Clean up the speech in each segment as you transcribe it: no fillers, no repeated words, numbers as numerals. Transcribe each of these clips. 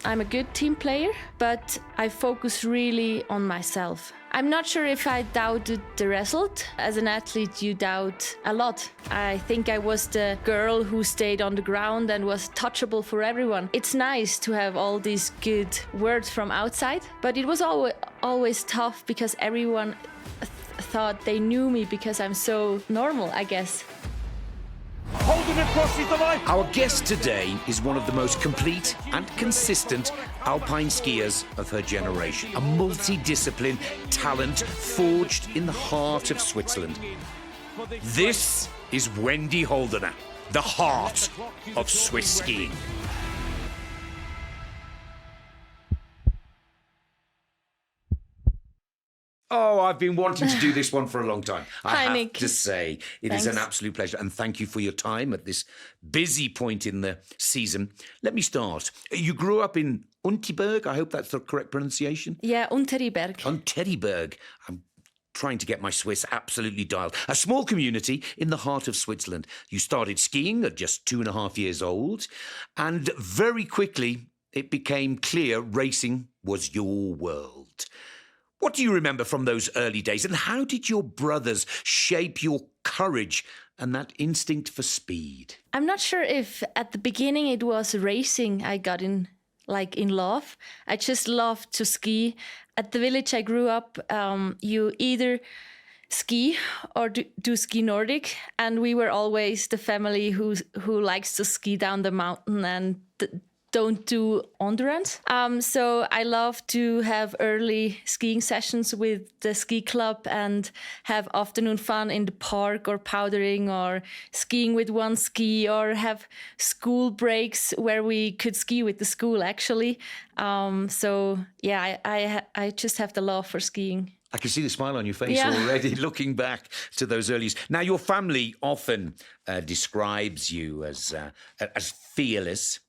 I'm a good team player, but I focus really on myself. I'm not sure if I doubted the result. As an athlete, you doubt a lot. I think I was the girl who stayed on the ground and was touchable for everyone. It's nice to have all these good words from outside, but it was always tough because everyone thought they knew me because I'm so normal, I guess. Holdener crosses the line. Our guest today is one of the most complete and consistent alpine skiers of her generation. A multi-discipline talent forged in the heart of Switzerland. This is Wendy Holdener, the heart of Swiss skiing. Oh, I've been wanting to do this one for a long time. I have Nick. to say, it is an absolute pleasure. And thank you for your time at this busy point in the season. Let me start. You grew up in Unteriberg. I hope that's the correct pronunciation. Yeah, Unteriberg. Unteriberg. I'm trying to get my Swiss absolutely dialed. A small community in the heart of Switzerland. You started skiing at just 2.5 years old. And very quickly, it became clear racing was your world. What do you remember from those early days, and how did your brothers shape your courage and that instinct for speed? I'm not sure if at the beginning it was racing I got in love. I just loved to ski. At the village I grew up, you either ski or do ski Nordic, and we were always the family who likes to ski down the mountain and don't do endurance. So I love to have early skiing sessions with the ski club and have afternoon fun in the park or powdering or skiing with one ski or have school breaks where we could ski with the school actually. So yeah, I just have the love for skiing. I can see the smile on your face already looking back to those early years. Now, your family often describes you as fearless,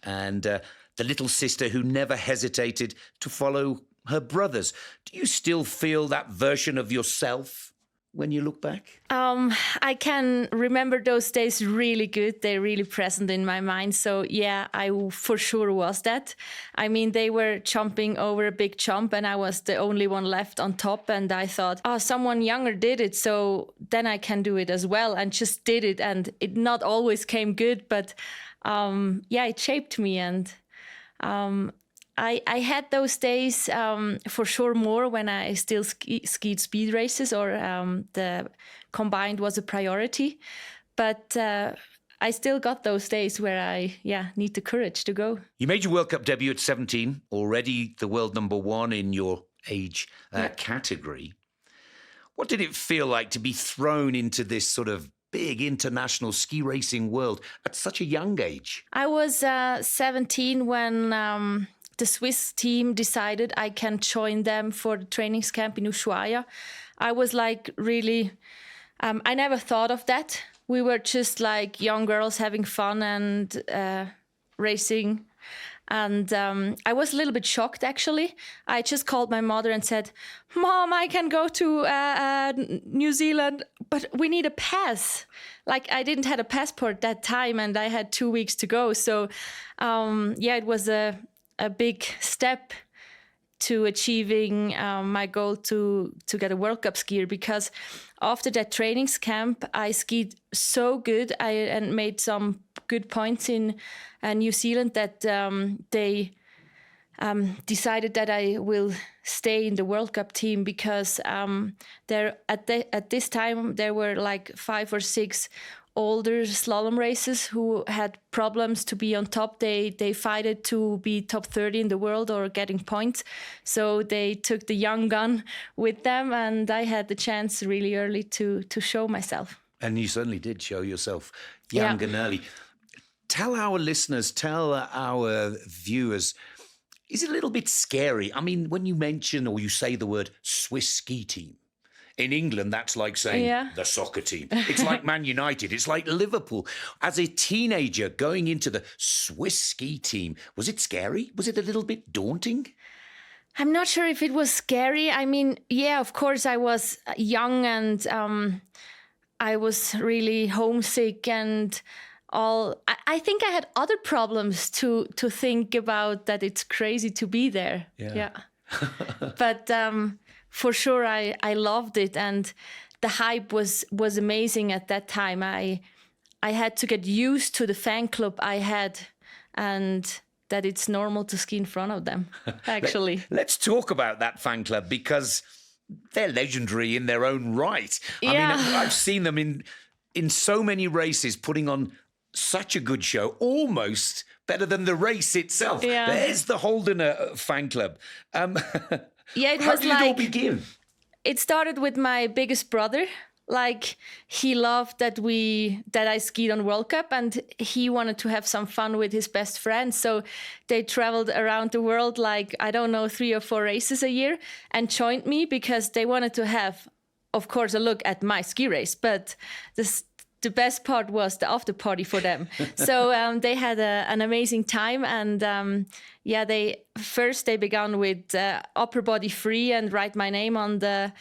and the little sister who never hesitated to follow her brothers. Do you still feel that version of yourself when you look back? I can remember those days really good. They're really present in my mind. So yeah, I for sure was that. I mean, they were jumping over a big jump and I was the only one left on top. And I thought, oh, someone younger did it, so then I can do it as well, and just did it. And it not always came good, but yeah, it shaped me. And I had those days for sure more when I still skied speed races or the combined was a priority. But I still got those days where I need the courage to go. You made your World Cup debut at 17, already the world number one in your age category. What did it feel like to be thrown into this sort of big international ski racing world at such a young age? I was 17 when the Swiss team decided I can join them for the trainings camp in Ushuaia. I was like really, I never thought of that. We were just like young girls having fun and racing. And I was a little bit shocked, actually. I just called my mother and said, Mom, I can go to New Zealand, but we need a pass. Like, I didn't have a passport that time, and I had 2 weeks to go. So, it was a big step to achieving my goal to get a World Cup skier, because after that trainings camp, I skied so good and made some good points in New Zealand that they decided that I will stay in the World Cup team, because there at this time there were like 5 or 6 older slalom racers who had problems to be on top. They fought to be top 30 in the world or getting points. So they took the young gun with them, and I had the chance really early to show myself. And you certainly did show yourself young and early. Tell our listeners, tell our viewers, is it a little bit scary? I mean, when you mention or you say the word Swiss ski team, in England, that's like saying the soccer team. It's like Man United. It's like Liverpool. As a teenager going into the Swiss ski team, was it scary? Was it a little bit daunting? I'm not sure if it was scary. I mean, yeah, of course I was young and I was really homesick and I think I had other problems to think about, that it's crazy to be there. Yeah. But for sure, I loved it, and the hype was amazing at that time. I had to get used to the fan club I had, and that it's normal to ski in front of them, actually. Let's talk about that fan club, because they're legendary in their own right. I mean, I've seen them in so many races putting on such a good show, almost better than the race itself. Yeah. There's the Holdener fan club. It How was did it all begin? It started with my biggest brother. Like, he loved that I skied on World Cup, and he wanted to have some fun with his best friend. So they traveled around the world, like, I don't know, 3 or 4 races a year, and joined me because they wanted to have, of course, a look at my ski race. But the best part was the after party for them. So they had an amazing time, and they began with upper body free and write my name on the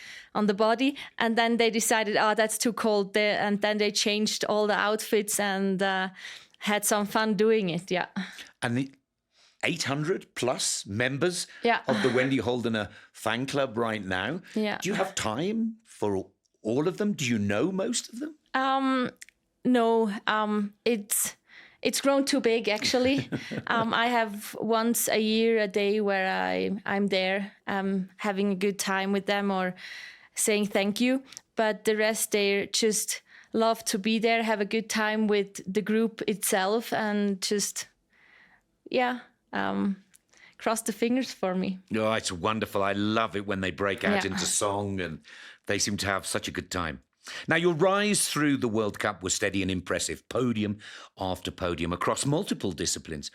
body, and then they decided, that's too cold there, and then they changed all the outfits and had some fun doing it. Yeah. And the 800 plus members of the Wendy Holdener fan club right now. Yeah. Do you have time for all of them? Do you know most of them? No, it's grown too big, actually. I have once a year a day where I'm there, having a good time with them or saying thank you. But the rest, they just love to be there, have a good time with the group itself, and just, cross the fingers for me. Oh, it's wonderful. I love it when they break out into song, and they seem to have such a good time. Now, your rise through the World Cup was steady and impressive, podium after podium across multiple disciplines.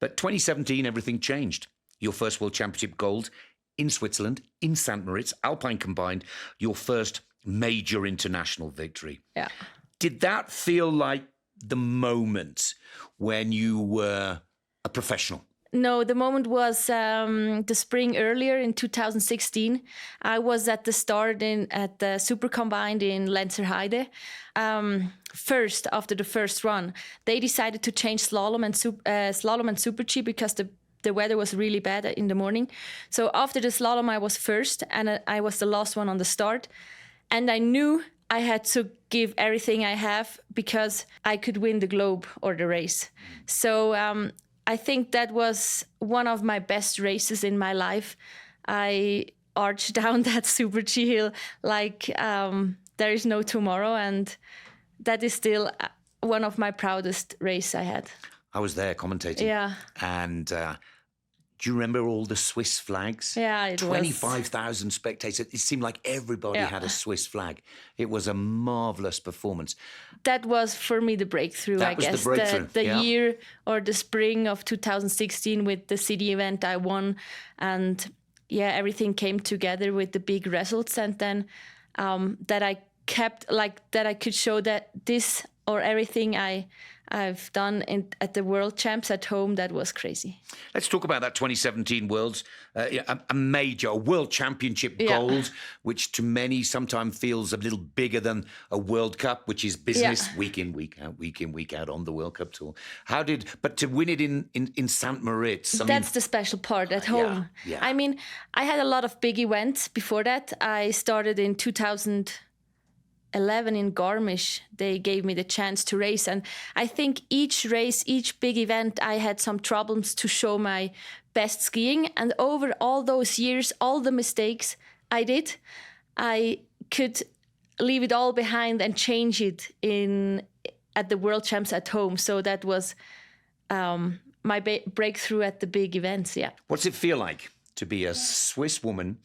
But 2017, everything changed. Your first World Championship gold in Switzerland, in St. Moritz, Alpine combined, your first major international victory. Yeah. Did that feel like the moment when you were a professional? No, the moment was the spring earlier in 2016. I was at the start at the Super Combined in Lenzerheide. First, after the first run, they decided to change slalom and Super G because the weather was really bad in the morning. So after the slalom, I was first, and I was the last one on the start. And I knew I had to give everything I have because I could win the globe or the race. So I think that was one of my best races in my life. I arched down that Super G hill like there is no tomorrow, and that is still one of my proudest races I had. I was there commentating. Yeah. And do you remember all the Swiss flags? Yeah, it 25,000 spectators. It seemed like everybody had a Swiss flag. It was a marvellous performance. That was, for me, the breakthrough, I guess. The breakthrough. The year or the spring of 2016 with the city event I won. And everything came together with the big results. And then that I kept, that I could show that this or everything I've done at the World Champs at home, that was crazy. Let's talk about that 2017 Worlds, a major World Championship gold, which to many sometimes feels a little bigger than a World Cup, which is business week in, week out on the World Cup tour. But to win it in St. Moritz, that's the special part at home. Yeah. I mean, I had a lot of big events before that. I started in 2011 in Garmisch. They gave me the chance to race, and I think each race, each big event, I had some problems to show my best skiing. And over all those years, all the mistakes I did, I could leave it all behind and change it at the World Champs at home. So that was my breakthrough at the big events. Yeah. What's it feel like to be a Swiss woman?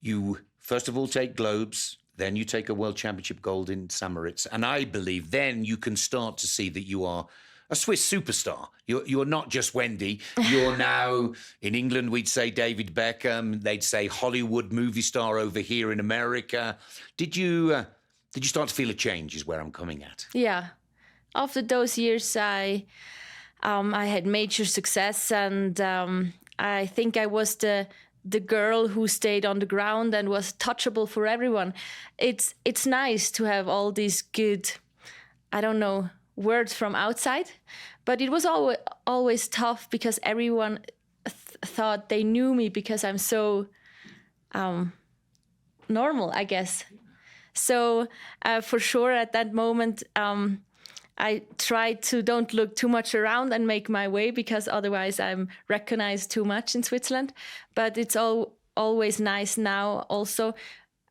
You first of all take globes, then you take a World Championship gold in St. Moritz. And I believe then you can start to see that you are a Swiss superstar. You're not just Wendy. You're now, in England, we'd say David Beckham. They'd say Hollywood movie star over here in America. Did you start to feel a change is where I'm coming at? Yeah. After those years, I had major success, and I think I was the girl who stayed on the ground and was touchable for everyone. It's nice to have all these good, I don't know words from outside, but it was always tough because everyone thought they knew me because I'm so normal, I guess. So for sure at that moment, I tried to don't look too much around and make my way, because otherwise I'm recognized too much in Switzerland. But it's always nice now also.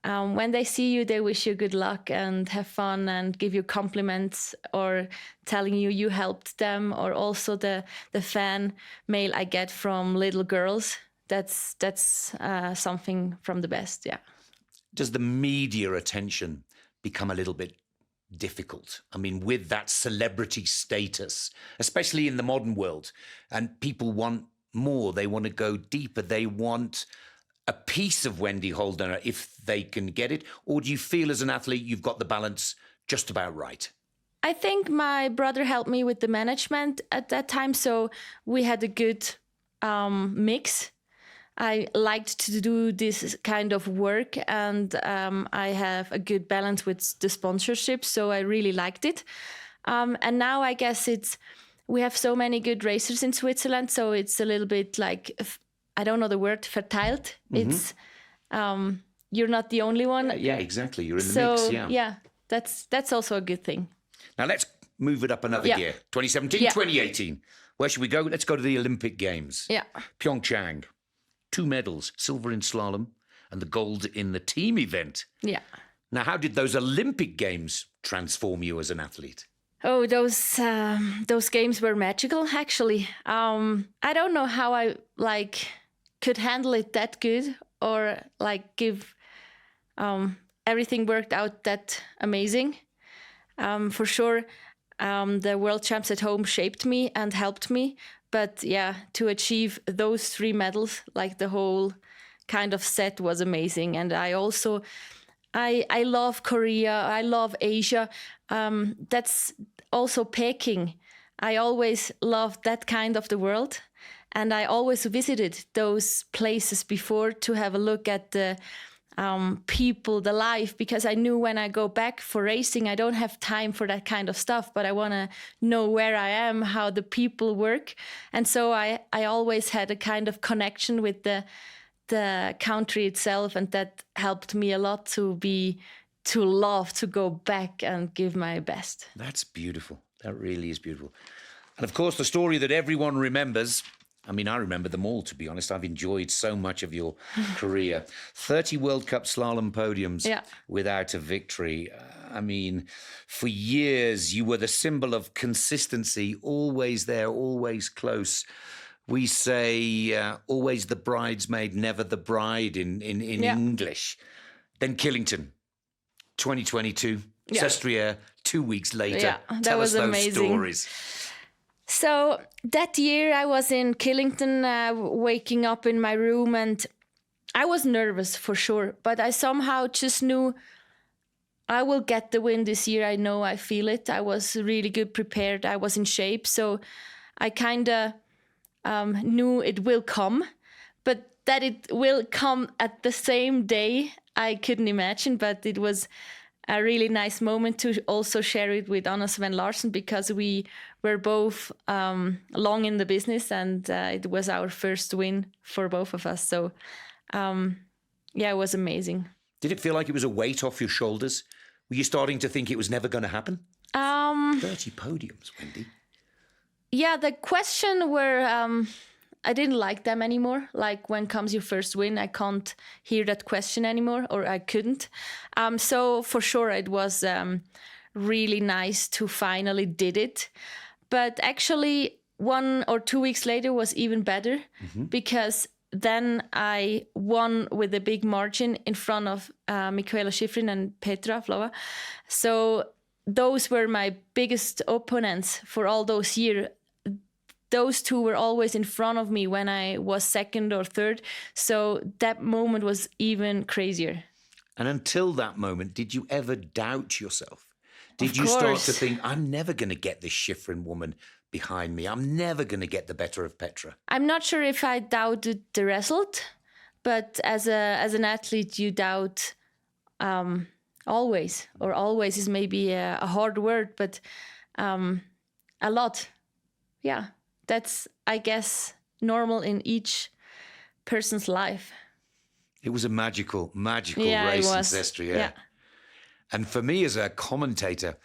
When they see you, they wish you good luck and have fun and give you compliments or telling you helped them, or also the fan mail I get from little girls. That's something from the best, yeah. Does the media attention become a little bit difficult? I mean, with that celebrity status, especially in the modern world, and people want more, they want to go deeper, they want a piece of Wendy Holdener if they can get it? Or do you feel as an athlete you've got the balance just about right? I think my brother helped me with the management at that time, so we had a good mix. I liked to do this kind of work, and I have a good balance with the sponsorship, so I really liked it. And now I guess we have so many good racers in Switzerland, so it's a little bit like, I don't know the word, verteilt. Mm-hmm. It's you're not the only one. Yeah, exactly. You're in the mix. Yeah, that's also a good thing. Now let's move it up another gear. 2017, 2018. Where should we go? Let's go to the Olympic Games. Yeah. Pyeongchang. 2 medals, silver in slalom and the gold in the team event. Yeah. Now, how did those Olympic Games transform you as an athlete? Oh, those games were magical, actually. I don't know how I could handle it that good, or give everything worked out that amazing. For sure, the World Champs at home shaped me and helped me. But yeah, to achieve those 3 medals, the whole kind of set was amazing. And I also, I love Korea, I love Asia. That's also Peking. I always loved that kind of the world. And I always visited those places before to have a look at the people, the life, because I knew when I go back for racing, I don't have time for that kind of stuff, but I want to know where I am, how the people work. And so I always had a kind of connection with the country itself, and that helped me a lot to love to go back and give my best. That's beautiful. That really is beautiful. And of course, the story that everyone remembers, I mean, I remember them all, to be honest. I've enjoyed so much of your career. 30 World Cup slalom podiums without a victory. I mean, for years, you were the symbol of consistency, always there, always close. We say always the bridesmaid, never the bride in English. Then Killington, 2022, Sestriere, 2 weeks later. Yeah, Tell us was those amazing. Stories. So that year I was in Killington, waking up in my room, and I was nervous for sure, but I somehow just knew I will get the win this year. I feel it. I was really good prepared. I was in shape. So I kind of knew it will come, but that it will come at the same day, I couldn't imagine, but it was a really nice moment to also share it with Anna Sven Larsen, because we were both long in the business, and it was our first win for both of us. So, it was amazing. Did it feel like it was a weight off your shoulders? Were you starting to think it was never going to happen? 30 podiums, Wendy. Yeah, the question were... I didn't like them anymore. Like, when comes your first win, I can't hear that question anymore, or I couldn't. So for sure it was really nice to finally did it. But actually 1 or 2 weeks later was even better, because then I won with a big margin in front of Michaela Schifrin and Petra Vlhova. So those were my biggest opponents for all those years. Those 2 were always in front of me when I was 2nd or 3rd. So that moment was even crazier. And until that moment, did you ever doubt yourself? Did you course. start to think, I'm never going to get this Schifrin woman behind me. I'm never going to get the better of Petra? I'm not sure if I doubted the result, but as an athlete, you doubt always, or always is maybe a hard word, but a lot. Yeah, that's, I guess, normal in each person's life. It was a magical race in Sestre. Yeah. And for me as a commentator,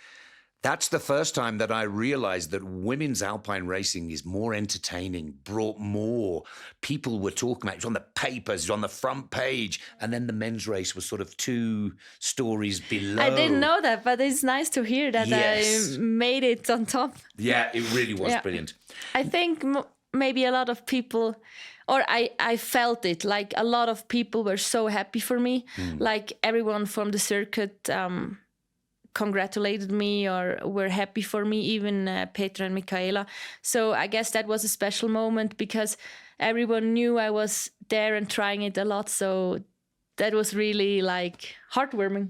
that's the first time that I realized that women's alpine racing is more entertaining, brought more. People were talking about it. It was on the papers, it was on the front page. And then the men's race was sort of 2 stories below. I didn't know that, but it's nice to hear that I made it on top. Yeah, it really was brilliant. I think maybe a lot of people, or I felt it, like a lot of people were so happy for me. Like everyone from the circuit congratulated me or were happy for me, even Petra and Michaela. So I guess that was a special moment because everyone knew I was there and trying it a lot. So that was really like heartwarming.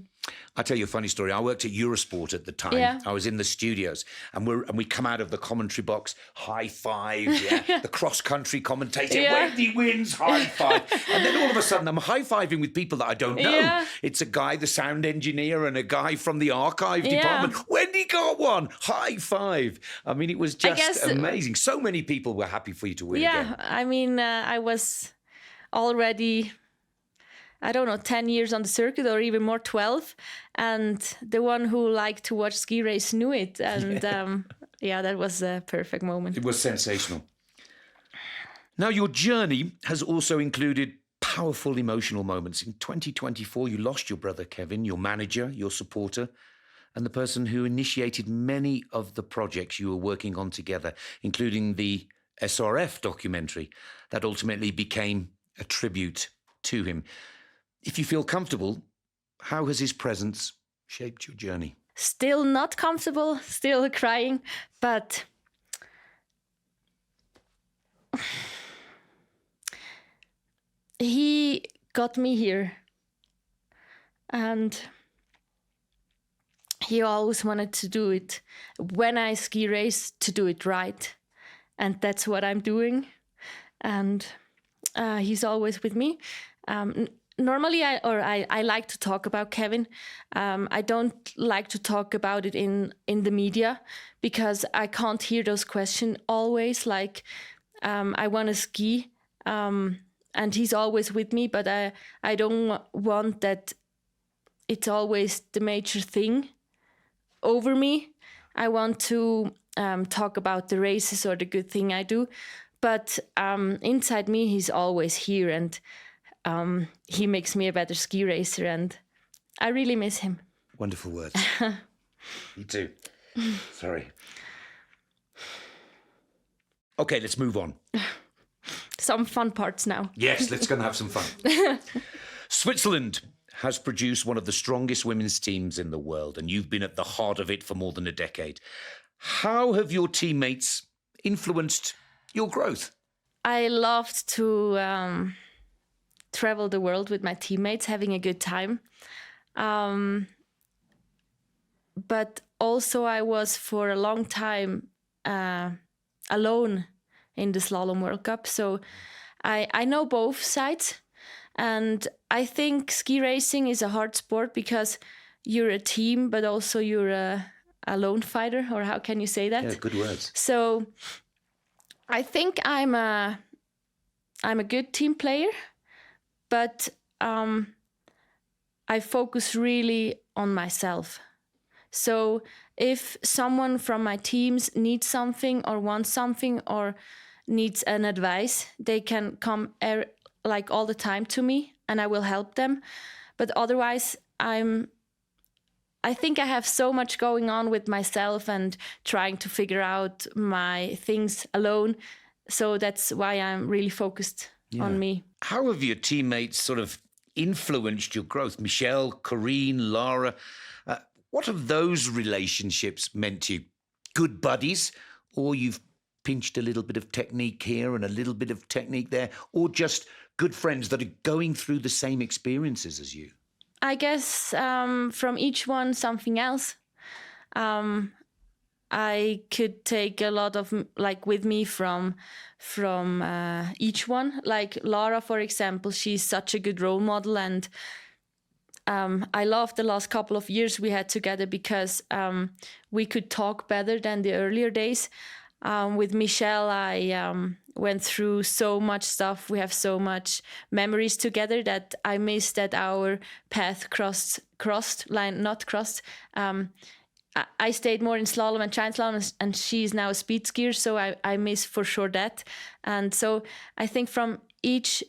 I'll tell you a funny story. I worked at Eurosport at the time. Yeah. I was in the studios and we come out of the commentary box, high five, the cross-country commentator, Wendy wins, high five. And then all of a sudden I'm high-fiving with people that I don't know. Yeah. It's a guy, the sound engineer, and a guy from the archive department. Wendy got one, high five. I mean, it was just amazing. So many people were happy for you to win again. I mean, I was already, I don't know, 10 years on the circuit or even more, 12. And the one who liked to watch ski race knew it. And that was a perfect moment. It was sensational. Now, your journey has also included powerful emotional moments. In 2024, you lost your brother, Kevin, your manager, your supporter, and the person who initiated many of the projects you were working on together, including the SRF documentary that ultimately became a tribute to him. If you feel comfortable, how has his presence shaped your journey? Still not comfortable, still crying, but he got me here. And he always wanted to do it when I ski race, to do it right. And that's what I'm doing. And he's always with me. Normally, I like to talk about Kevin. I don't like to talk about it in the media because I can't hear those questions always. Like, I want to ski, and he's always with me, but I don't want that it's always the major thing over me. I want to talk about the races or the good thing I do, but inside me, he's always here, and he makes me a better ski racer, and I really miss him. Wonderful words. Me too. Sorry. Okay, let's move on. Some fun parts now. Yes, let's go and have some fun. Switzerland has produced one of the strongest women's teams in the world, and you've been at the heart of it for more than a decade. How have your teammates influenced your growth? I loved to travel the world with my teammates, having a good time. But also I was for a long time alone in the Slalom World Cup. So I know both sides. And I think ski racing is a hard sport because you're a team, but also you're a lone fighter, or how can you say that? Yeah, good words. So I think I'm a good team player, but I focus really on myself. So if someone from my teams needs something or wants something or needs an advice, they can come like all the time to me and I will help them. But otherwise, I think I have so much going on with myself and trying to figure out my things alone. So that's why I'm really focused on me. How have your teammates sort of influenced your growth? Michelle, Corinne, Lara, what have those relationships meant to you? Good buddies, or you've pinched a little bit of technique here and a little bit of technique there, or just good friends that are going through the same experiences as you? I guess from each one, something else. I could take a lot of with me from each one. Like Lara, for example, she's such a good role model, and I love the last couple of years we had together because we could talk better than the earlier days. With Michelle, I went through so much stuff. We have so much memories together that I miss that our path crossed, not crossed. I stayed more in slalom and giant slalom, and she's now a speed skier, so I miss for sure that. And so I think from each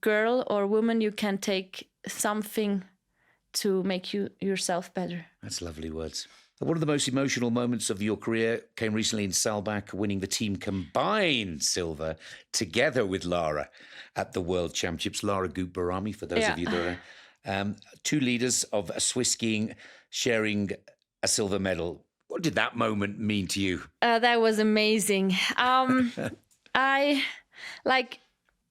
girl or woman, you can take something to make yourself better. That's lovely words. One of the most emotional moments of your career came recently in Saalbach, winning the team combined silver together with Lara at the World Championships. Lara Gut-Barami, for those of you that are two leaders of Swiss skiing sharing a silver medal. What did that moment mean to you? That was amazing.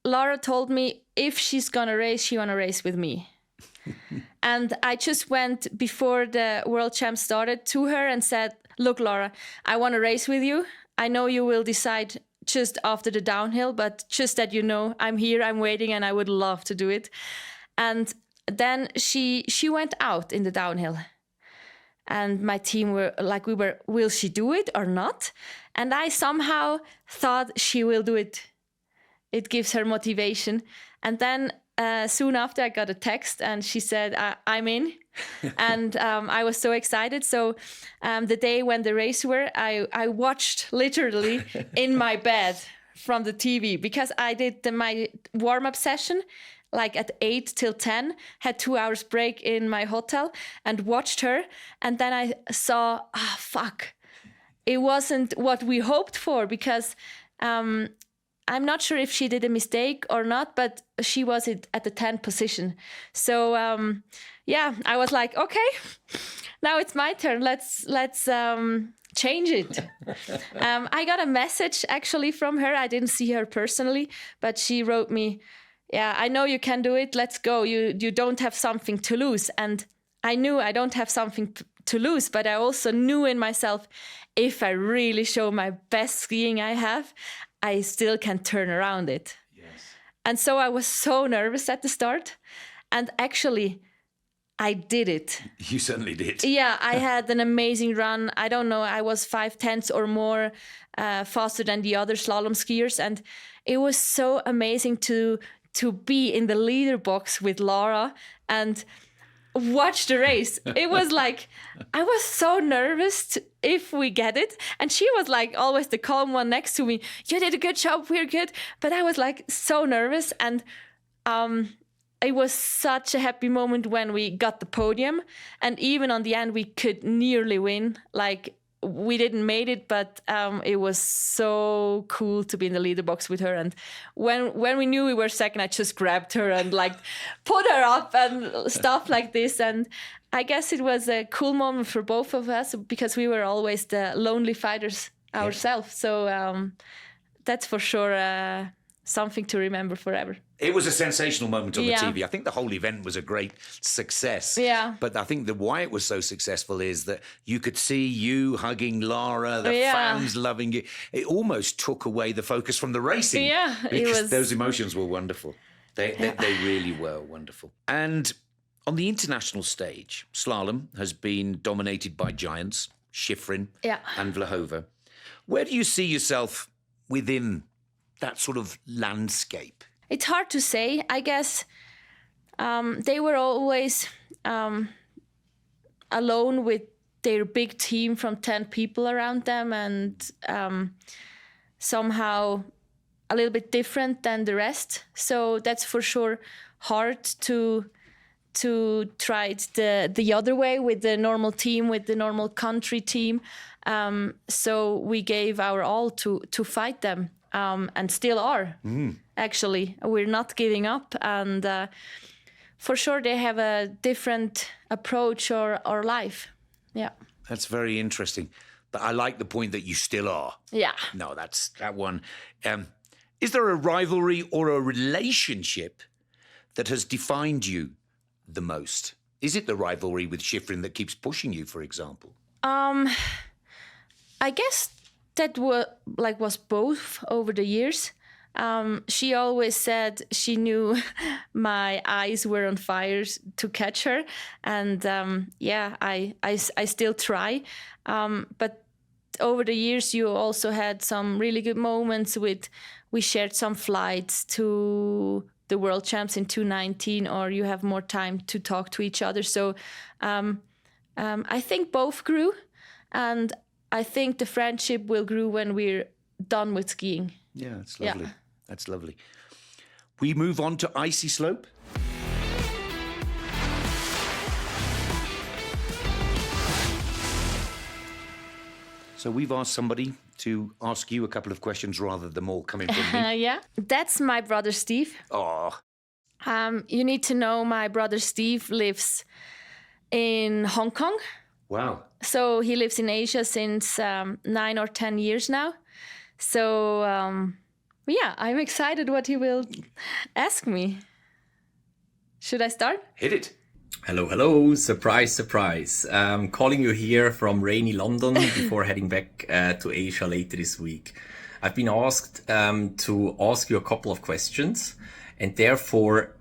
Lara told me if she's gonna race, she wanna race with me. And I just went before the World Champ started to her and said, look, Laura, I want to race with you. I know you will decide just after the downhill, but just that you know, I'm here, I'm waiting, and I would love to do it. And then she went out in the downhill. And my team were like, will she do it or not? And I somehow thought she will do it. It gives her motivation. And then soon after, I got a text and she said, I'm in. And I was so excited. So the day when the race were, I watched literally in my bed from the TV because I did my warm-up session like at 8 till 10, had 2 hours break in my hotel and watched her. And then I saw, fuck, it wasn't what we hoped for because I'm not sure if she did a mistake or not, but she was at the 10th position. So I was like, okay, now it's my turn. Let's change it. I got a message actually from her. I didn't see her personally, but she wrote me, yeah, I know you can do it. Let's go. You don't have something to lose. And I knew I don't have something to lose, but I also knew in myself, if I really show my best skiing I have, I still can turn around it. Yes. And so I was so nervous at the start. And actually, I did it. You certainly did. Yeah, I had an amazing run. I don't know, I was 5/10 or more faster than the other slalom skiers. And it was so amazing to be in the leader box with Lara and watch the race. It was like, I was so nervous if we get it. And she was like always the calm one next to me. You did a good job, we're good. But I was like so nervous. And it was such a happy moment when we got the podium. And even on the end, we could nearly win. Like, we didn't made it, but it was so cool to be in the leader box with her. And when we knew we were second, I just grabbed her and like put her up and stuff like this. And I guess it was a cool moment for both of us because we were always the lonely fighters ourselves. So that's for sure something to remember forever. It was a sensational moment on the TV. I think the whole event was a great success. Yeah. But I think why it was so successful is that you could see you hugging Lara, the fans loving you. It almost took away the focus from the racing. Yeah. Because those emotions were wonderful. They really were wonderful. And on the international stage, slalom has been dominated by giants, Schifrin and Vlhova. Where do you see yourself within that sort of landscape? It's hard to say. I guess they were always alone with their big team from 10 people around them and somehow a little bit different than the rest. So that's for sure hard to try it the other way with the normal team, with the normal country team. So we gave our all to fight them. And still are, actually. We're not giving up. And for sure, they have a different approach or life. Yeah. That's very interesting. But I like the point that you still are. Yeah. No, that's that one. Is there a rivalry or a relationship that has defined you the most? Is it the rivalry with Schifrin that keeps pushing you, for example? I guess that was both over the years. She always said she knew my eyes were on fire to catch her. And I still try. But over the years, you also had some really good moments we shared some flights to the World Champs in 2019, or you have more time to talk to each other. So I think both grew, and I think the friendship will grow when we're done with skiing. Yeah, that's lovely. Yeah. That's lovely. We move on to icy slope. So we've asked somebody to ask you a couple of questions rather than them all coming from me. Yeah, that's my brother Steve. Oh. You need to know my brother Steve lives in Hong Kong. Wow. So he lives in Asia since 9 or 10 years now. So I'm excited what he will ask me. Should I start? Hit it. Hello. Surprise, surprise. Calling you here from rainy London before heading back to Asia later this week. I've been asked to ask you a couple of questions, and therefore,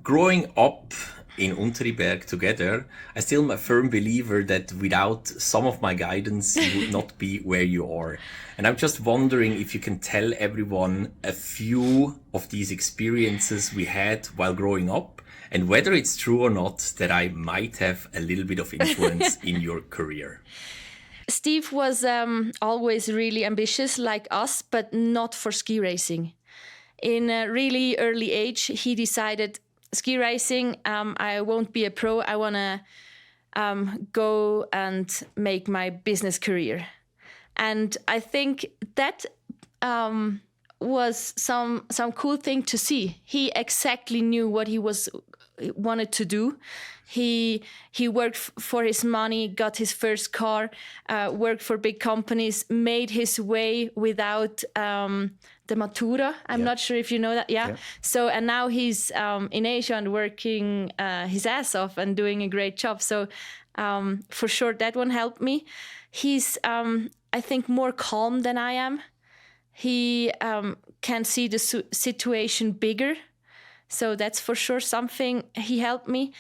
growing up in Unteriberg together, I still am a firm believer that without some of my guidance, you would not be where you are. And I'm just wondering if you can tell everyone a few of these experiences we had while growing up, and whether it's true or not that I might have a little bit of influence in your career. Steve was always really ambitious like us, but not for ski racing. In a really early age, he decided ski racing, I won't be a pro. I want to go and make my business career. And I think that was some cool thing to see. He exactly knew what he wanted to do. He worked for his money, got his first car, worked for big companies, made his way without the Matura. I'm not sure if you know that. Yeah. So, and now he's in Asia and working his ass off and doing a great job. So for sure that one helped me. He's, I think, more calm than I am. He can see the situation bigger. So that's for sure something he helped me.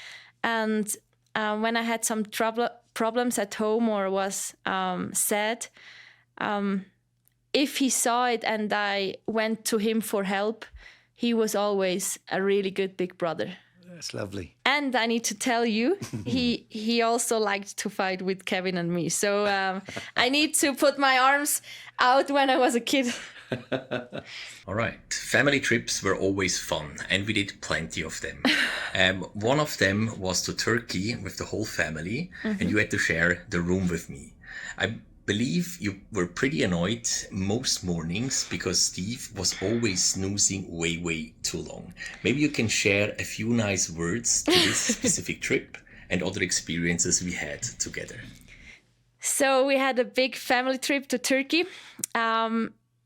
And when I had some problems at home or was sad, if he saw it and I went to him for help, he was always a really good big brother. That's lovely. And I need to tell you, he also liked to fight with Kevin and me. So I need to put my arms out when I was a kid. All right. Family trips were always fun, and we did plenty of them. One of them was to Turkey with the whole family, and you had to share the room with me. I believe you were pretty annoyed most mornings because Steve was always snoozing way too long. Maybe you can share a few nice words to this specific trip and other experiences we had together. So we had a big family trip to Turkey.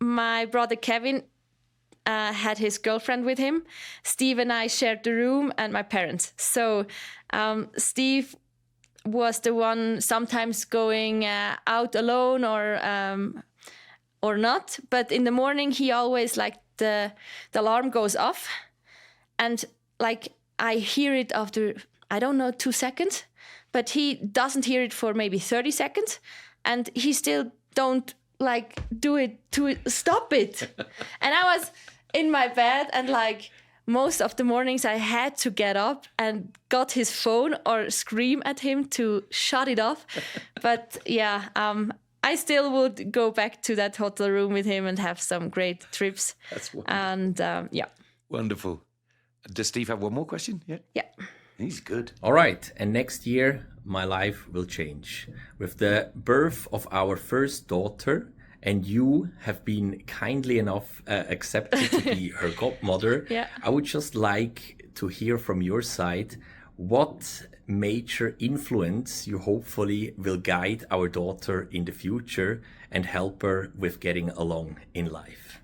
My brother Kevin had his girlfriend with him. Steve and I shared the room, and my parents. So Steve was the one sometimes going out alone or not. But in the morning, he always the alarm goes off, and I hear it after, I don't know, 2 seconds, but he doesn't hear it for maybe 30 seconds, and he still don't do it to stop it. And I was in my bed, and most of the mornings I had to get up and got his phone or scream at him to shut it off. But yeah, I still would go back to that hotel room with him and have some great trips. That's wonderful. And yeah. Wonderful. Does Steve have one more question? Yeah. He's good. All right. And next year, my life will change. With the birth of our first daughter, and you have been kindly enough accepted to be her godmother, I would just like to hear from your side what major influence you hopefully will guide our daughter in the future and help her with getting along in life.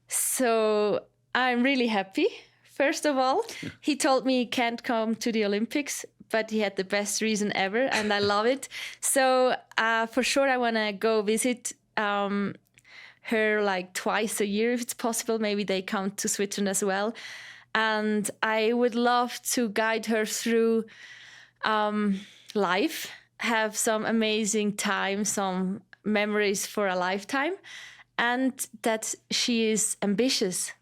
So I'm really happy. First of all, he told me he can't come to the Olympics, but he had the best reason ever, and I love it. So for sure, I want to go visit her like twice a year if it's possible. Maybe they come to Switzerland as well. And I would love to guide her through life, have some amazing time, some memories for a lifetime, and that she is ambitious,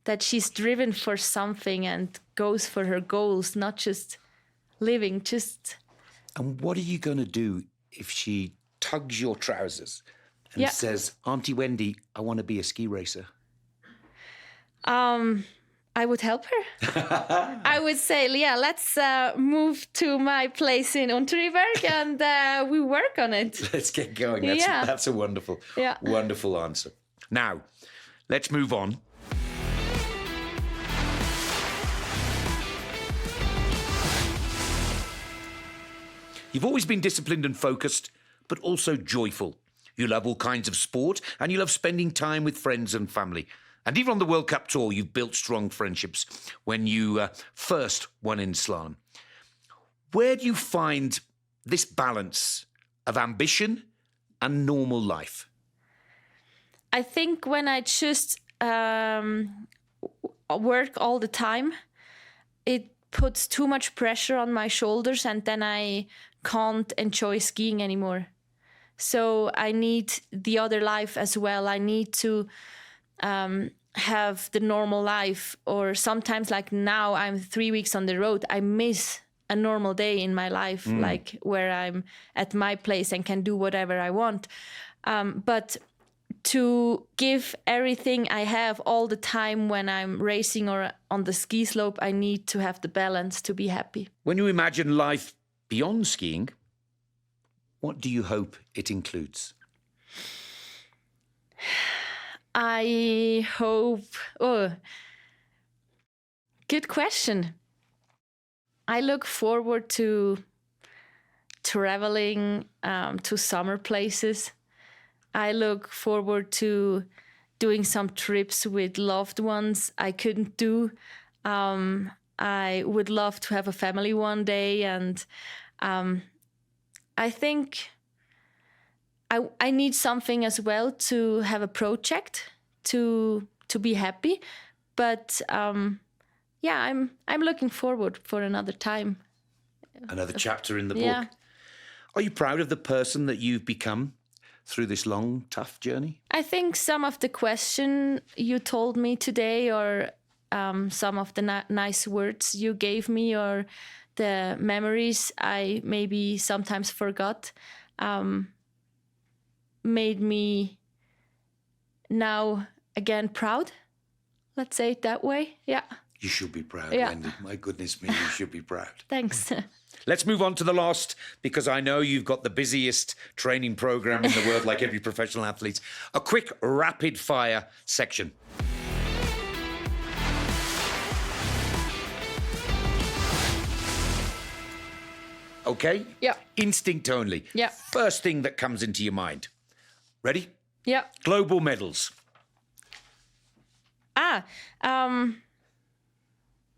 that she's driven for something and goes for her goals, not just living, just... And what are you going to do if she tugs your trousers and says, Auntie Wendy, I want to be a ski racer? I would help her. I would say, yeah, let's move to my place in Unteriberg and we work on it. Let's get going. That's a wonderful, wonderful answer. Now, let's move on. You've always been disciplined and focused, but also joyful. You love all kinds of sport and you love spending time with friends and family. And even on the World Cup tour, you've built strong friendships when you first won in slalom. Where do you find this balance of ambition and normal life? I think when I just work all the time, it puts too much pressure on my shoulders and then I can't enjoy skiing anymore. So I need the other life as well. I need to have the normal life, or sometimes like now I'm 3 weeks on the road, I miss a normal day in my life, like where I'm at my place and can do whatever I want. But to give everything I have all the time when I'm racing or on the ski slope, I need to have the balance to be happy. When you imagine life beyond skiing, what do you hope it includes? I hope... good question. I look forward to traveling to summer places. I look forward to doing some trips with loved ones I couldn't do. I would love to have a family one day, and I think I need something as well to have a project to be happy. But I'm looking forward for another time. Another chapter in the book. Yeah. Are you proud of the person that you've become through this long, tough journey? I think some of the question you told me today, or some of the nice words you gave me, or the memories I maybe sometimes forgot, made me now again proud. Let's say it that way. Yeah. You should be proud, Yeah. Wendy. My goodness me, you should be proud. Thanks. Let's move on to the last, because I know you've got the busiest training program in the world, like every professional athlete. A quick rapid fire section. Okay? Yeah. Instinct only. Yeah. First thing that comes into your mind. Ready? Yeah. Global medals.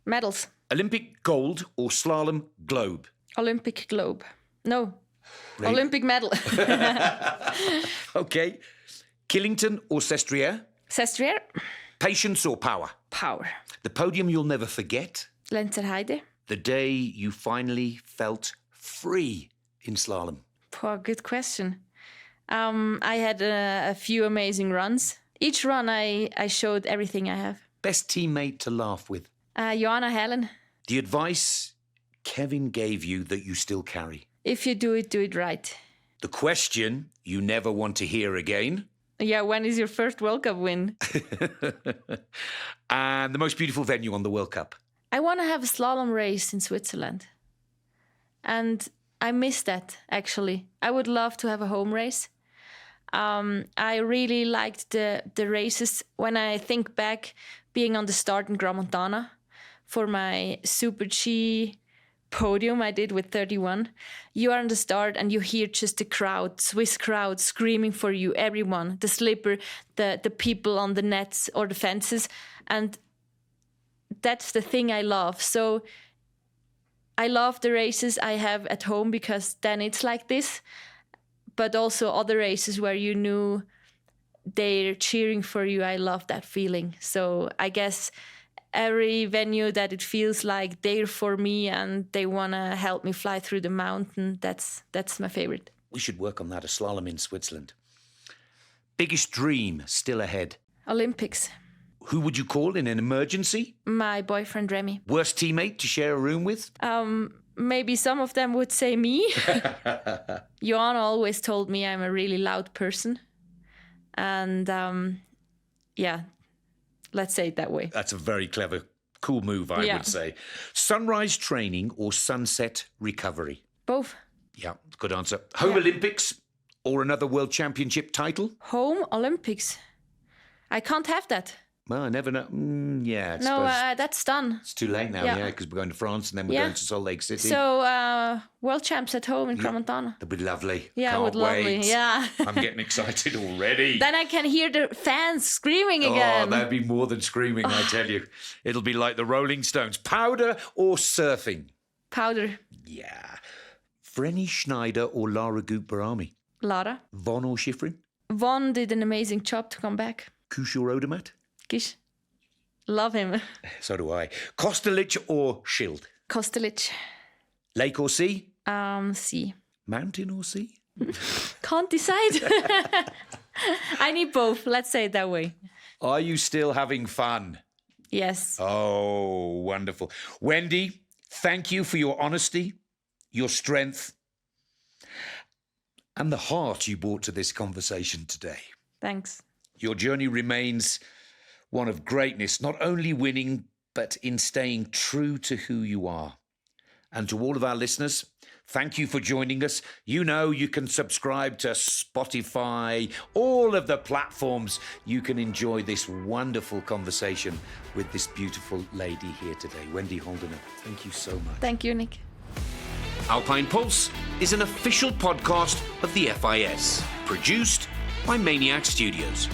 Medals. Olympic gold or slalom globe? Olympic globe. No. Really? Olympic medal. Okay. Killington or Sestriere? Sestriere. Patience or power? Power. The podium you'll never forget? Lenzerheide. The day you finally felt free in slalom? Poor, good question. I had a few amazing runs. Each run I showed everything I have. Best teammate to laugh with? Joanna Helen. The advice Kevin gave you that you still carry? If you do it right. The question you never want to hear again? Yeah, when is your first World Cup win? And the most beautiful venue on the World Cup? I want to have a slalom race in Switzerland. And I miss that, actually. I would love to have a home race. I really liked the races. When I think back, being on the start in Gromontana for my Super G podium I did with 31, you are on the start and you hear just the crowd, Swiss crowd screaming for you, everyone, the slipper, the people on the nets or the fences. And that's the thing I love. So I love the races I have at home because then it's like this. But also other races where you knew they're cheering for you. I love that feeling. So I guess every venue that it feels like they're for me and they want to help me fly through the mountain, that's my favorite. We should work on that, a slalom in Switzerland. Biggest dream still ahead? Olympics. Who would you call in an emergency? My boyfriend, Remy. Worst teammate to share a room with? Maybe some of them would say me. Joanna always told me I'm a really loud person. And yeah, let's say it that way. That's a very clever, cool move, I would say. Sunrise training or sunset recovery? Both. Yeah, good answer. Home Olympics or another World Championship title? Home Olympics. I can't have that. Well, I never know. Yeah, I No, suppose that's done. it's too late now, yeah. because we're going to France and then we're going to Salt Lake City. So, World Champs at home in Crans-Montana. That'd be lovely. Yeah, Can't it would lovely. wait. Yeah. I'm getting excited already. Then I can hear the fans screaming again. Oh, that'd be more than screaming, I tell you. It'll be like the Rolling Stones. Powder or surfing? Powder. Yeah. Vreni Schneider or Lara Gutbarami? Lara. Von or Schifrin? Von did an amazing job to come back. Kush or Odermatt? Gish. Love him. So do I. Kostelic or Schild? Kostelic. Lake or sea? Sea. Mountain or sea? Can't decide. I need both. Let's say it that way. Are you still having fun? Yes. Oh, wonderful. Wendy, thank you for your honesty, your strength, and the heart you brought to this conversation today. Thanks. Your journey remains one of greatness, not only winning, but in staying true to who you are. And to all of our listeners, thank you for joining us. You know you can subscribe to Spotify, all of the platforms. You can enjoy this wonderful conversation with this beautiful lady here today, Wendy Holdener. Thank you so much. Thank you, Nick. Alpine Pulse is an official podcast of the FIS, produced by Maniac Studios.